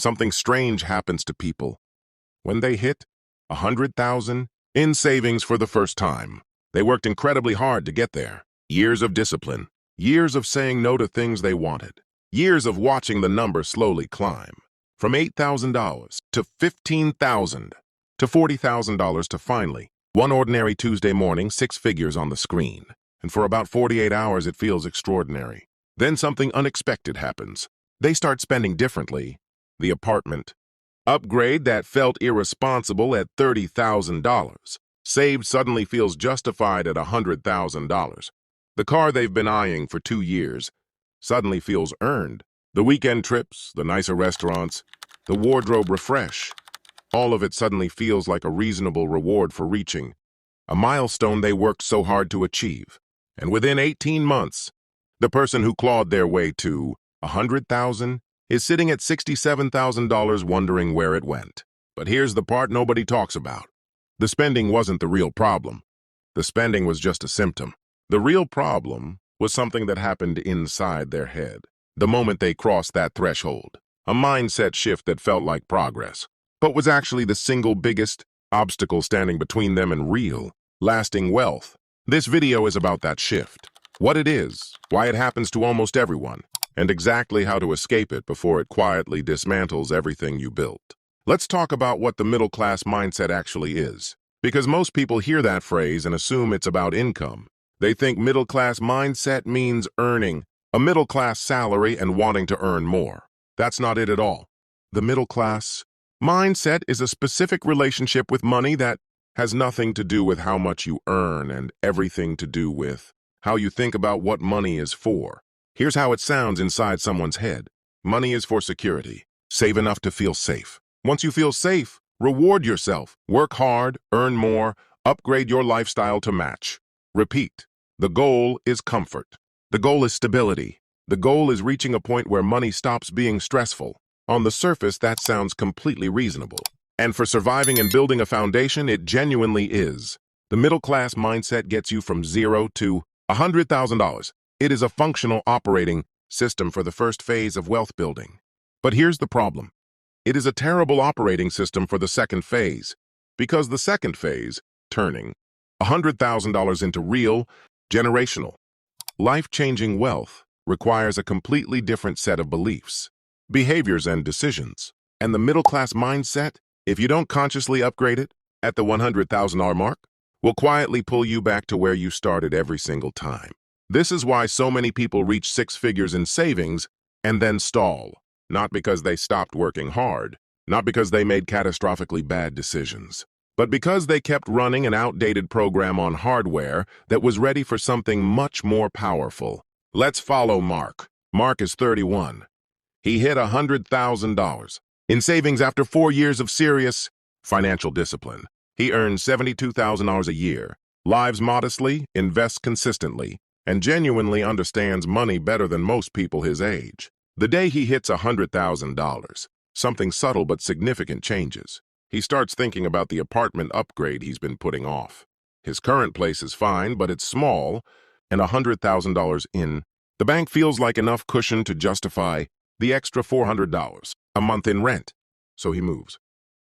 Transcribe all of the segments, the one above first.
something strange happens to people. When they hit 100,000 in savings for the first time, they worked incredibly hard to get there. Years of discipline, years of saying no to things they wanted, years of watching the number slowly climb. From $8,000 to $15,000 to $40,000 to finally, one ordinary Tuesday morning, 6 figures on the screen. And for about 48 hours, it feels extraordinary. Then something unexpected happens. They start spending differently. The apartment upgrade that felt irresponsible at $30,000, saved suddenly feels justified at $100,000. The car they've been eyeing for 2 years suddenly feels earned. The weekend trips, the nicer restaurants, the wardrobe refresh, all of it suddenly feels like a reasonable reward for reaching a milestone they worked so hard to achieve. And within 18 months, the person who clawed their way to 100,000 is sitting at $67,000 wondering where it went. But here's the part nobody talks about. The spending wasn't the real problem. The spending was just a symptom. The real problem was something that happened inside their head. The moment they crossed that threshold, a mindset shift that felt like progress, but was actually the single biggest obstacle standing between them and real, lasting wealth. This video is about that shift, what it is, why it happens to almost everyone, and exactly how to escape it before it quietly dismantles everything you built. Let's talk about what the middle-class mindset actually is, because most people hear that phrase and assume it's about income. They think middle-class mindset means earning a middle-class salary and wanting to earn more. That's not it at all. The middle-class mindset is a specific relationship with money that has nothing to do with how much you earn and everything to do with how you think about what money is for. Here's how it sounds inside someone's head. Money is for security. Save enough to feel safe. Once you feel safe, reward yourself. Work hard, earn more, upgrade your lifestyle to match. Repeat. The goal is comfort. The goal is stability. The goal is reaching a point where money stops being stressful. On the surface, that sounds completely reasonable. And for surviving and building a foundation, it genuinely is. The middle-class mindset gets you from $0 to $100,000. It is a functional operating system for the first phase of wealth building. But here's the problem. It is a terrible operating system for the second phase, because the second phase, turning $100,000 into real, generational, life-changing wealth, requires a completely different set of beliefs, behaviors, and decisions. And the middle-class mindset, if you don't consciously upgrade it at the $100,000 mark, will quietly pull you back to where you started every single time. This is why so many people reach 6 figures in savings and then stall, not because they stopped working hard, not because they made catastrophically bad decisions, but because they kept running an outdated program on hardware that was ready for something much more powerful. Let's follow Mark. Mark is 31. He hit $100,000 in savings after 4 years of serious financial discipline. He earns $72,000 a year, lives modestly, invests consistently, and genuinely understands money better than most people his age. The day he hits $100,000, something subtle but significant changes. He starts thinking about the apartment upgrade he's been putting off. His current place is fine, but it's small, and $100,000 in. The bank feels like enough cushion to justify the extra $400 a month in rent. So he moves.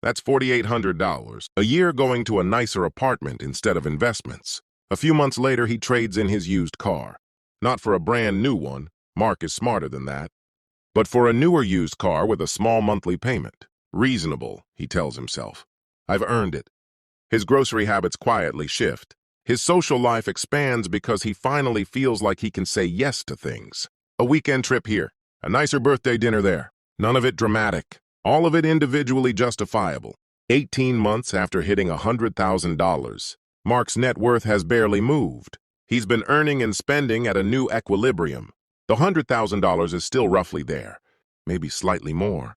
That's $4,800 a year going to a nicer apartment instead of investments. A few months later, he trades in his used car. Not for a brand new one, Mark is smarter than that, but for a newer used car with a small monthly payment. Reasonable, he tells himself. I've earned it. His grocery habits quietly shift. His social life expands because he finally feels like he can say yes to things. A weekend trip here, a nicer birthday dinner there. None of it dramatic. All of it individually justifiable. 18 months after hitting $100,000, Mark's net worth has barely moved. He's been earning and spending at a new equilibrium. The $100,000 is still roughly there, maybe slightly more.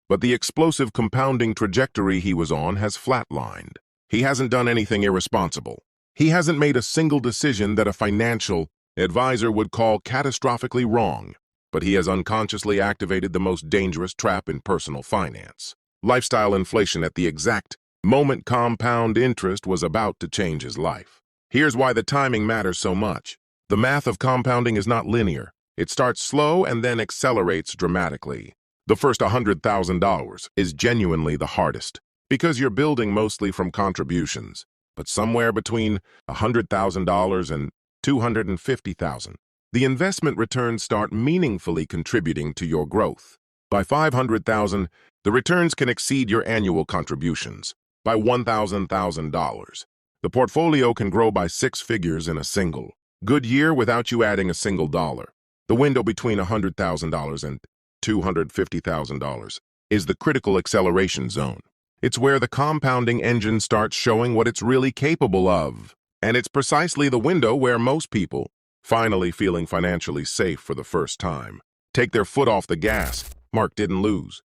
But the explosive compounding trajectory he was on has flatlined. He hasn't done anything irresponsible. He hasn't made a single decision that a financial advisor would call catastrophically wrong. But he has unconsciously activated the most dangerous trap in personal finance. Lifestyle inflation at the exact moment compound interest was about to change his life. Here's why the timing matters so much. The math of compounding is not linear. It starts slow and then accelerates dramatically. The first $100,000 is genuinely the hardest because you're building mostly from contributions, but somewhere between $100,000 and $250,000, the investment returns start meaningfully contributing to your growth. By $500,000, the returns can exceed your annual contributions. By $1,000, the portfolio can grow by 6 figures in a single good year without you adding a single dollar. The window between $100,000 and $250,000 is the critical acceleration zone. It's where the compounding engine starts showing what it's really capable of. And it's precisely the window where most people, finally feeling financially safe for the first time, take their foot off the gas. Mark didn't lose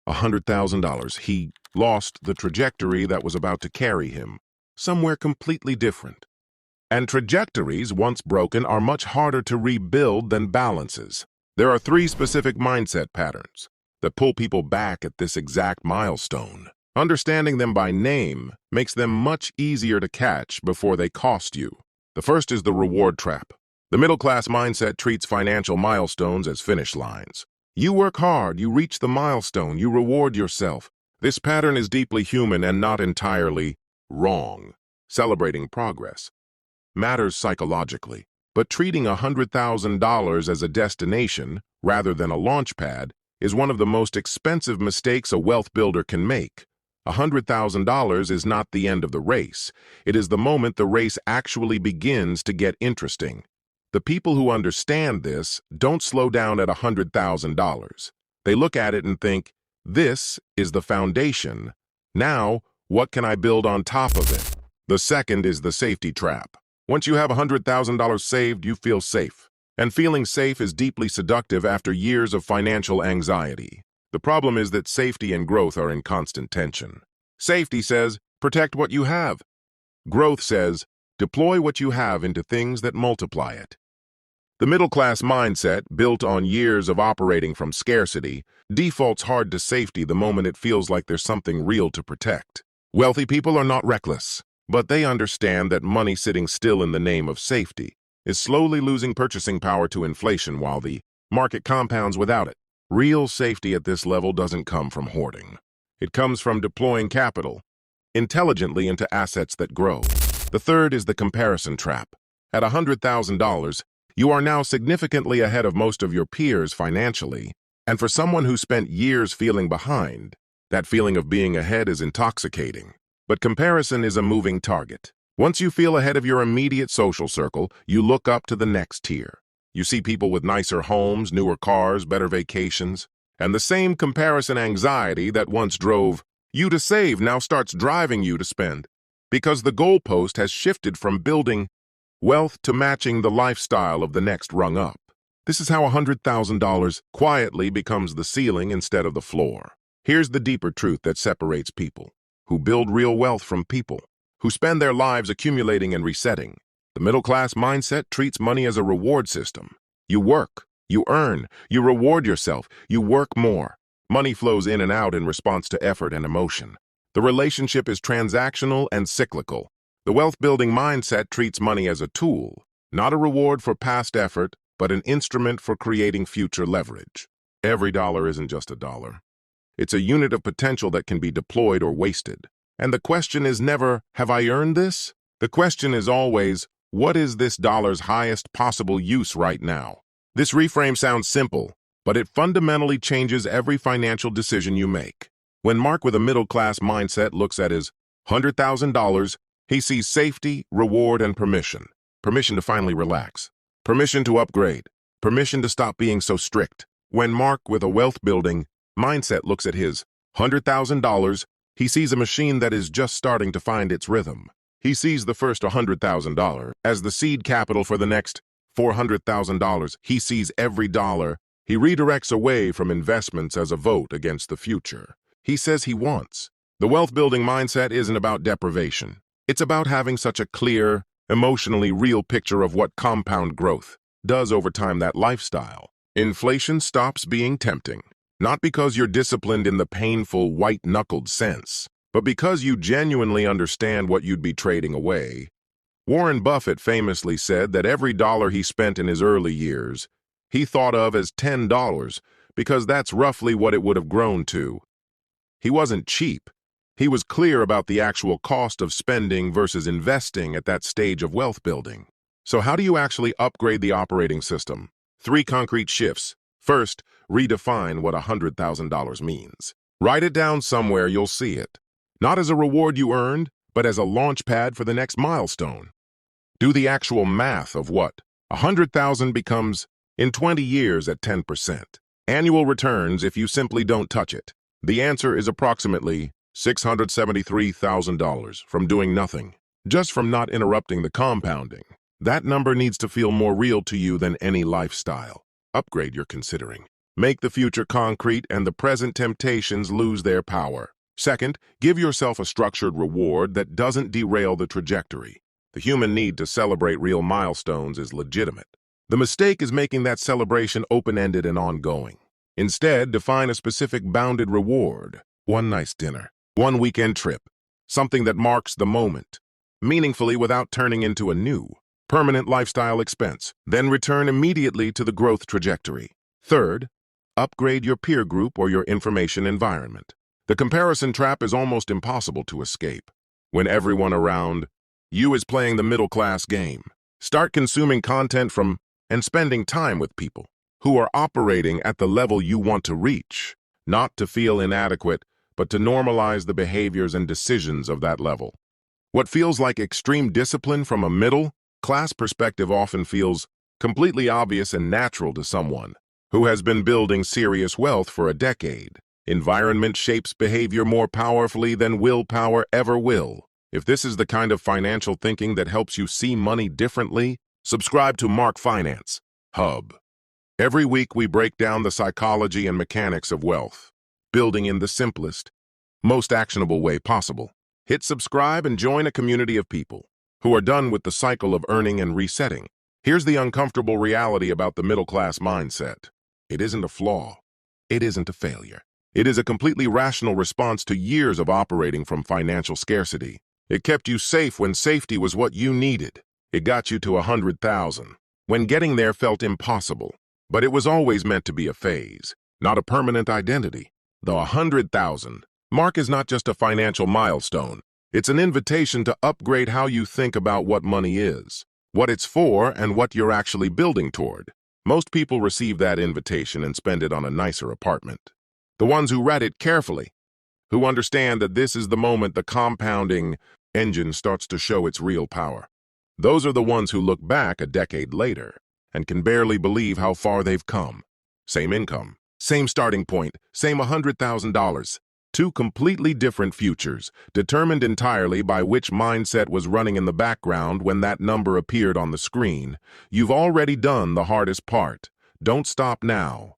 $100,000. He lost the trajectory that was about to carry him somewhere completely different. And trajectories, once broken, are much harder to rebuild than balances. There are 3 specific mindset patterns that pull people back at this exact milestone. Understanding them by name makes them much easier to catch before they cost you. The first is the reward trap. The middle-class mindset treats financial milestones as finish lines. You work hard, you reach the milestone, you reward yourself. This pattern is deeply human and not entirely wrong. Celebrating progress matters psychologically, but treating $100,000 as a destination rather than a launch pad is one of the most expensive mistakes a wealth builder can make. $100,000 is not the end of the race. It is the moment the race actually begins to get interesting. The people who understand this don't slow down at $100,000. They look at it and think, this is the foundation. Now, what can I build on top of it? The second is the safety trap. Once you have $100,000 saved, you feel safe. And feeling safe is deeply seductive after years of financial anxiety. The problem is that safety and growth are in constant tension. Safety says, protect what you have. Growth says, deploy what you have into things that multiply it. The middle-class mindset, built on years of operating from scarcity, defaults hard to safety the moment it feels like there's something real to protect. Wealthy people are not reckless, but they understand that money sitting still in the name of safety is slowly losing purchasing power to inflation while the market compounds without it. Real safety at this level doesn't come from hoarding. It comes from deploying capital intelligently into assets that grow. The third is the comparison trap. At $100,000, you are now significantly ahead of most of your peers financially, and for someone who spent years feeling behind, that feeling of being ahead is intoxicating. But comparison is a moving target. Once you feel ahead of your immediate social circle, you look up to the next tier. You see people with nicer homes, newer cars, better vacations, and the same comparison anxiety that once drove you to save now starts driving you to spend, because the goalpost has shifted from building wealth to matching the lifestyle of the next rung up. This is how $100,000 quietly becomes the ceiling instead of the floor. Here's the deeper truth that separates people who build real wealth from people who spend their lives accumulating and resetting. The middle-class mindset treats money as a reward system. You work, you earn, you reward yourself, you work more. Money flows in and out in response to effort and emotion. The relationship is transactional and cyclical. The wealth-building mindset treats money as a tool, not a reward for past effort, but an instrument for creating future leverage. Every dollar isn't just a dollar. It's a unit of potential that can be deployed or wasted. And the question is never, have I earned this? The question is always, what is this dollar's highest possible use right now? This reframe sounds simple, but it fundamentally changes every financial decision you make. When Mark with a middle-class mindset looks at his $100,000, he sees safety, reward, and permission. Permission to finally relax. Permission to upgrade. Permission to stop being so strict. When Mark with a wealth-building mindset looks at his $100,000, he sees a machine that is just starting to find its rhythm. He sees the first $100,000 as the seed capital for the next $400,000. He sees every dollar he redirects away from investments as a vote against the future he says he wants. The wealth-building mindset isn't about deprivation. It's about having such a clear, emotionally real picture of what compound growth does over time. That lifestyle. Inflation stops being tempting, not because you're disciplined in the painful, white-knuckled sense, but because you genuinely understand what you'd be trading away. Warren Buffett famously said that every dollar he spent in his early years, he thought of as $10 because that's roughly what it would have grown to. He wasn't cheap. He was clear about the actual cost of spending versus investing at that stage of wealth building. So how do you actually upgrade the operating system? 3 concrete shifts. First, redefine what $100,000 means. Write it down somewhere you'll see it. Not as a reward you earned, but as a launch pad for the next milestone. Do the actual math of what 100,000 becomes in 20 years at 10%. Annual returns if you simply don't touch it. The answer is approximately $673,000 from doing nothing, just from not interrupting the compounding. That number needs to feel more real to you than any lifestyle upgrade you're considering. Make the future concrete and the present temptations lose their power. Second, give yourself a structured reward that doesn't derail the trajectory. The human need to celebrate real milestones is legitimate. The mistake is making that celebration open-ended and ongoing. Instead, define a specific bounded reward. One nice dinner, one weekend trip, something that marks the moment, meaningfully without turning into a new, permanent lifestyle expense. Then return immediately to the growth trajectory. Third, upgrade your peer group or your information environment. The comparison trap is almost impossible to escape. When everyone around you is playing the middle-class game, start consuming content from and spending time with people who are operating at the level you want to reach, not to feel inadequate, but to normalize the behaviors and decisions of that level. What feels like extreme discipline from a middle-class perspective often feels completely obvious and natural to someone who has been building serious wealth for a decade. Environment shapes behavior more powerfully than willpower ever will. If this is the kind of financial thinking that helps you see money differently, subscribe to Mark Finance Hub. Every week we break down the psychology and mechanics of wealth, building in the simplest, most actionable way possible. Hit subscribe and join a community of people who are done with the cycle of earning and resetting. Here's the uncomfortable reality about the middle-class mindset. It isn't a flaw. It isn't a failure. It is a completely rational response to years of operating from financial scarcity. It kept you safe when safety was what you needed. It got you to 100,000 when getting there felt impossible. But it was always meant to be a phase, not a permanent identity. The 100,000 mark is not just a financial milestone. It's an invitation to upgrade how you think about what money is, what it's for, and what you're actually building toward. Most people receive that invitation and spend it on a nicer apartment. The ones who read it carefully, who understand that this is the moment the compounding engine starts to show its real power. Those are the ones who look back a decade later and can barely believe how far they've come. Same income, same starting point, same $100,000. 2 completely different futures, determined entirely by which mindset was running in the background when that number appeared on the screen. You've already done the hardest part. Don't stop now.